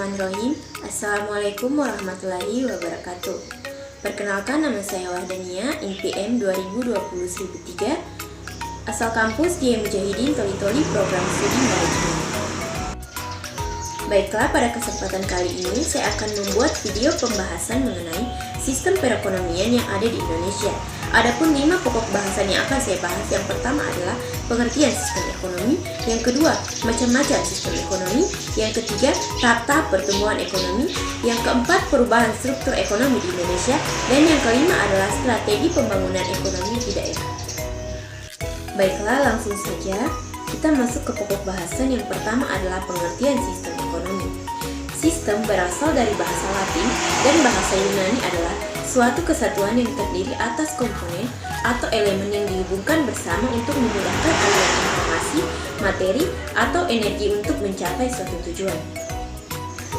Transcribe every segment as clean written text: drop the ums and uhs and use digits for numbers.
Bismillahirrahmanirrahim. Assalamualaikum warahmatullahi wabarakatuh. Perkenalkan, nama saya Wahdania, NPM 2020-1003, asal kampus Kiai Mujahidin Toli-Toli, program studi manajemen. Baiklah, pada kesempatan kali ini saya akan membuat video pembahasan mengenai sistem perekonomian yang ada di Indonesia. Adapun 5 pokok bahasan yang akan saya bahas. Yang pertama adalah pengertian sistem ekonomi, yang kedua macam-macam sistem ekonomi, yang ketiga tahap-tahap pertumbuhan ekonomi, yang keempat perubahan struktur ekonomi di Indonesia, dan yang kelima adalah strategi pembangunan ekonomi di daerah. Baiklah, langsung saja kita masuk ke pokok bahasan. Yang pertama adalah pengertian sistem ekonomi. Sistem berasal dari bahasa Latin dan bahasa Yunani adalah suatu kesatuan yang terdiri atas komponen atau elemen yang dihubungkan bersama untuk memudahkan aliran informasi, materi, atau energi untuk mencapai suatu tujuan.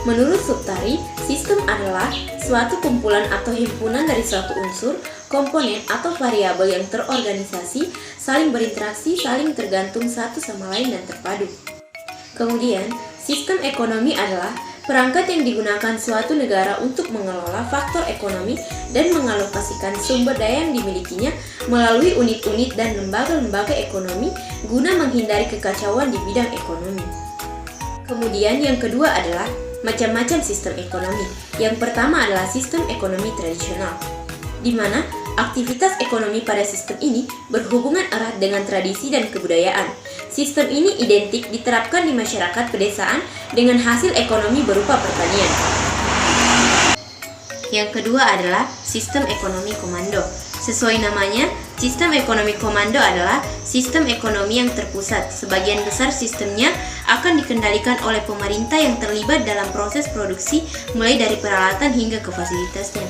Menurut Suptari, sistem adalah suatu kumpulan atau himpunan dari suatu unsur, komponen, atau variabel yang terorganisasi, saling berinteraksi, saling tergantung satu sama lain, dan terpadu. Kemudian, sistem ekonomi adalah perangkat yang digunakan suatu negara untuk mengelola faktor ekonomi dan mengalokasikan sumber daya yang dimilikinya melalui unit-unit dan lembaga-lembaga ekonomi guna menghindari kekacauan di bidang ekonomi. Kemudian yang kedua adalah macam-macam sistem ekonomi. Yang pertama adalah sistem ekonomi tradisional, di mana aktivitas ekonomi pada sistem ini berhubungan erat dengan tradisi dan kebudayaan. Sistem ini identik diterapkan di masyarakat pedesaan dengan hasil ekonomi berupa pertanian. Yang kedua adalah sistem ekonomi komando. Sesuai namanya, sistem ekonomi komando adalah sistem ekonomi yang terpusat. Sebagian besar sistemnya akan dikendalikan oleh pemerintah yang terlibat dalam proses produksi, mulai dari peralatan hingga ke fasilitasnya.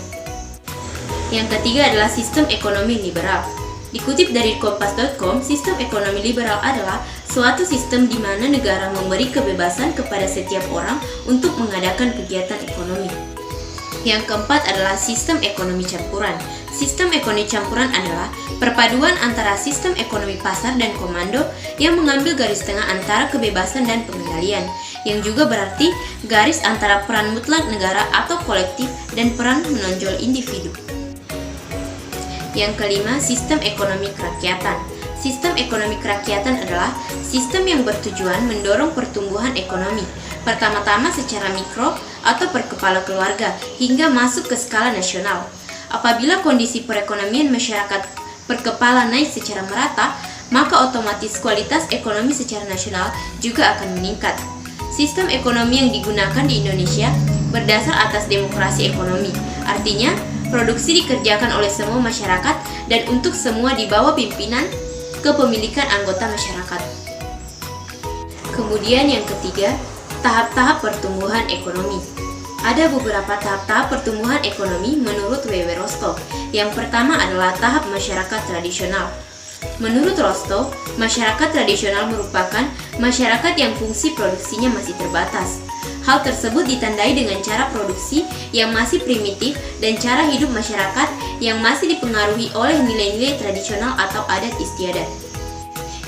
Yang ketiga adalah sistem ekonomi liberal. Dikutip dari kompas.com, sistem ekonomi liberal adalah suatu sistem di mana negara memberi kebebasan kepada setiap orang untuk mengadakan kegiatan ekonomi. Yang keempat adalah sistem ekonomi campuran. Sistem ekonomi campuran adalah perpaduan antara sistem ekonomi pasar dan komando yang mengambil garis tengah antara kebebasan dan pengendalian, yang juga berarti garis antara peran mutlak negara atau kolektif dan peran menonjol individu. Yang kelima, sistem ekonomi kerakyatan. Sistem ekonomi kerakyatan adalah sistem yang bertujuan mendorong pertumbuhan ekonomi, pertama-tama secara mikro atau per kepala keluarga hingga masuk ke skala nasional. Apabila kondisi perekonomian masyarakat per kepala naik secara merata, maka otomatis kualitas ekonomi secara nasional juga akan meningkat. Sistem ekonomi yang digunakan di Indonesia berdasar atas demokrasi ekonomi, artinya produksi dikerjakan oleh semua masyarakat dan untuk semua di bawah pimpinan kepemilikan anggota masyarakat. Kemudian yang ketiga, tahap-tahap pertumbuhan ekonomi. Ada beberapa tahap-tahap pertumbuhan ekonomi menurut W.W. Rostow. Yang pertama adalah tahap masyarakat tradisional. Menurut Rostow, masyarakat tradisional merupakan masyarakat yang fungsi produksinya masih terbatas. Hal tersebut ditandai dengan cara produksi yang masih primitif dan cara hidup masyarakat yang masih dipengaruhi oleh nilai-nilai tradisional atau adat istiadat.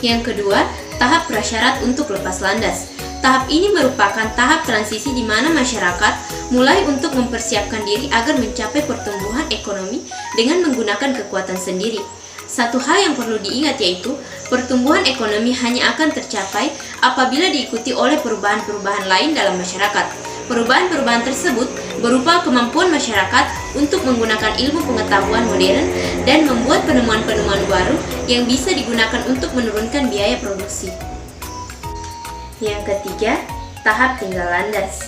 Yang kedua, tahap prasyarat untuk lepas landas. Tahap ini merupakan tahap transisi di mana masyarakat mulai untuk mempersiapkan diri agar mencapai pertumbuhan ekonomi dengan menggunakan kekuatan sendiri. Satu hal yang perlu diingat yaitu pertumbuhan ekonomi hanya akan tercapai apabila diikuti oleh perubahan-perubahan lain dalam masyarakat. Perubahan-perubahan tersebut berupa kemampuan masyarakat untuk menggunakan ilmu pengetahuan modern dan membuat penemuan-penemuan baru yang bisa digunakan untuk menurunkan biaya produksi. Yang ketiga, tahap tinggal landas.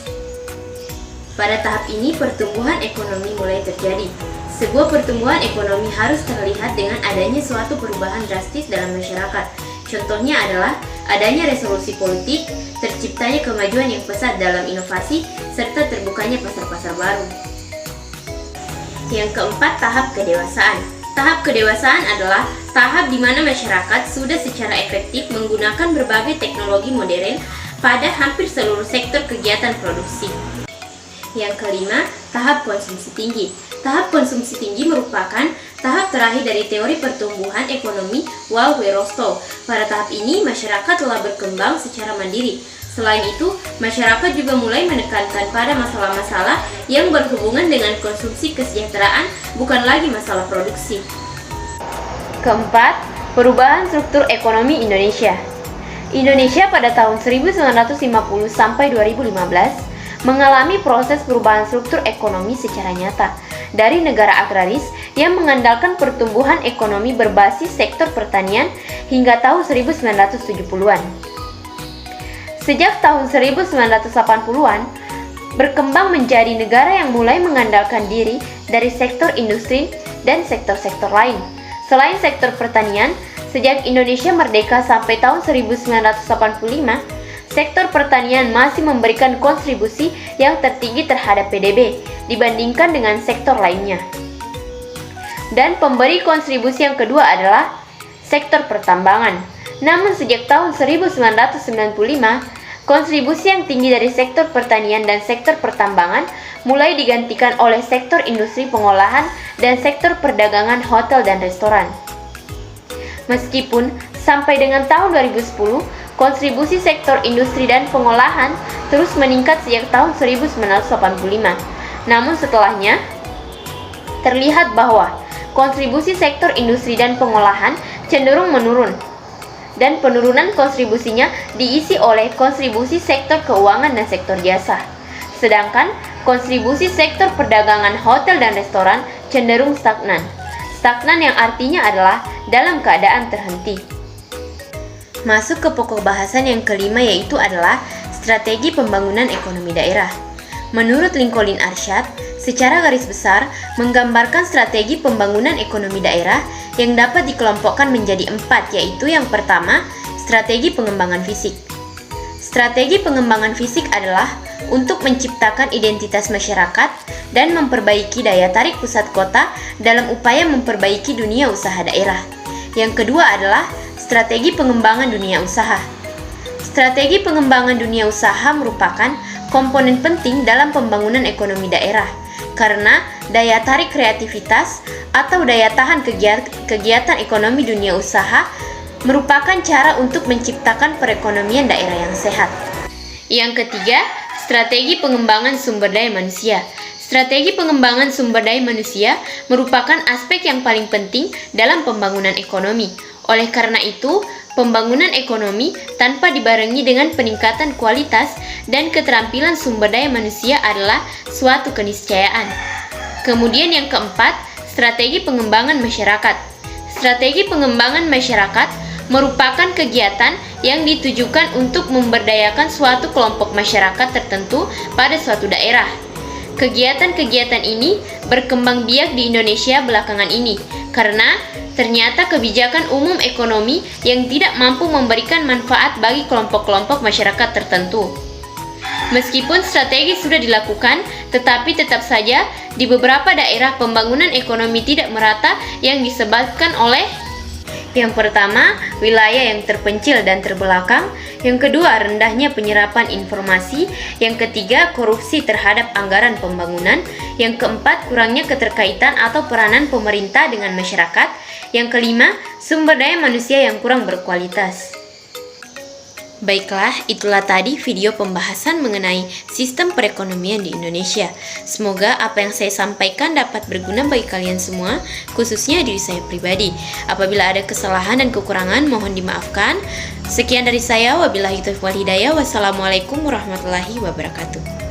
Pada tahap ini pertumbuhan ekonomi mulai terjadi. Sebuah pertumbuhan ekonomi harus terlihat dengan adanya suatu perubahan drastis dalam masyarakat. Contohnya adalah adanya resolusi politik, terciptanya kemajuan yang pesat dalam inovasi, serta terbukanya pasar-pasar baru. Yang keempat, tahap kedewasaan. Tahap kedewasaan adalah tahap di mana masyarakat sudah secara efektif menggunakan berbagai teknologi modern pada hampir seluruh sektor kegiatan produksi. Yang kelima, tahap konsumsi tinggi. Tahap konsumsi tinggi merupakan tahap terakhir dari teori pertumbuhan ekonomi W.W. Rostow. Pada tahap ini, masyarakat telah berkembang secara mandiri. Selain itu, masyarakat juga mulai menekankan pada masalah-masalah yang berhubungan dengan konsumsi kesejahteraan, bukan lagi masalah produksi. Keempat, perubahan struktur ekonomi Indonesia. Indonesia pada tahun 1950 sampai 2015 mengalami proses perubahan struktur ekonomi secara nyata dari negara agraris yang mengandalkan pertumbuhan ekonomi berbasis sektor pertanian hingga tahun 1970-an. Sejak tahun 1980-an, berkembang menjadi negara yang mulai mengandalkan diri dari sektor industri dan sektor-sektor lain. Selain sektor pertanian, sejak Indonesia merdeka sampai tahun 1985, sektor pertanian masih memberikan kontribusi yang tertinggi terhadap PDB dibandingkan dengan sektor lainnya. Dan pemberi kontribusi yang kedua adalah sektor pertambangan. Namun sejak tahun 1995, kontribusi yang tinggi dari sektor pertanian dan sektor pertambangan mulai digantikan oleh sektor industri pengolahan dan sektor perdagangan hotel dan restoran. Meskipun sampai dengan tahun 2010, kontribusi sektor industri dan pengolahan terus meningkat sejak tahun 1985. Namun setelahnya, terlihat bahwa kontribusi sektor industri dan pengolahan cenderung menurun, dan penurunan kontribusinya diisi oleh kontribusi sektor keuangan dan sektor jasa. Sedangkan kontribusi sektor perdagangan hotel dan restoran cenderung stagnan. Stagnan yang artinya adalah dalam keadaan terhenti. Masuk ke pokok bahasan yang kelima, yaitu adalah strategi pembangunan ekonomi daerah. Menurut Lincoln Arshad, secara garis besar menggambarkan strategi pembangunan ekonomi daerah yang dapat dikelompokkan menjadi 4, yaitu yang pertama, strategi pengembangan fisik. Strategi pengembangan fisik adalah untuk menciptakan identitas masyarakat dan memperbaiki daya tarik pusat kota dalam upaya memperbaiki dunia usaha daerah. Yang kedua adalah strategi pengembangan dunia usaha. Strategi pengembangan dunia usaha merupakan komponen penting dalam pembangunan ekonomi daerah, karena daya tarik kreativitas atau daya tahan kegiatan ekonomi dunia usaha merupakan cara untuk menciptakan perekonomian daerah yang sehat. Yang ketiga, strategi pengembangan sumber daya manusia. Strategi pengembangan sumber daya manusia merupakan aspek yang paling penting dalam pembangunan ekonomi. Oleh karena itu, pembangunan ekonomi tanpa dibarengi dengan peningkatan kualitas dan keterampilan sumber daya manusia adalah suatu keniscayaan. Kemudian yang keempat, strategi pengembangan masyarakat. Strategi pengembangan masyarakat merupakan kegiatan yang ditujukan untuk memberdayakan suatu kelompok masyarakat tertentu pada suatu daerah. Kegiatan-kegiatan ini berkembang biak di Indonesia belakangan ini karena ternyata kebijakan umum ekonomi yang tidak mampu memberikan manfaat bagi kelompok-kelompok masyarakat tertentu. Meskipun strategi sudah dilakukan, tetapi tetap saja di beberapa daerah pembangunan ekonomi tidak merata yang disebabkan oleh: yang pertama, wilayah yang terpencil dan terbelakang. Yang kedua, rendahnya penyerapan informasi. Yang ketiga, korupsi terhadap anggaran pembangunan. Yang keempat, kurangnya keterkaitan atau peranan pemerintah dengan masyarakat. Yang kelima, sumber daya manusia yang kurang berkualitas. Baiklah, itulah tadi video pembahasan mengenai sistem perekonomian di Indonesia. Semoga apa yang saya sampaikan dapat berguna bagi kalian semua, khususnya diri saya pribadi. Apabila ada kesalahan dan kekurangan, mohon dimaafkan. Sekian dari saya, wabillahi taufiq wal hidayah. Wassalamualaikum warahmatullahi wabarakatuh.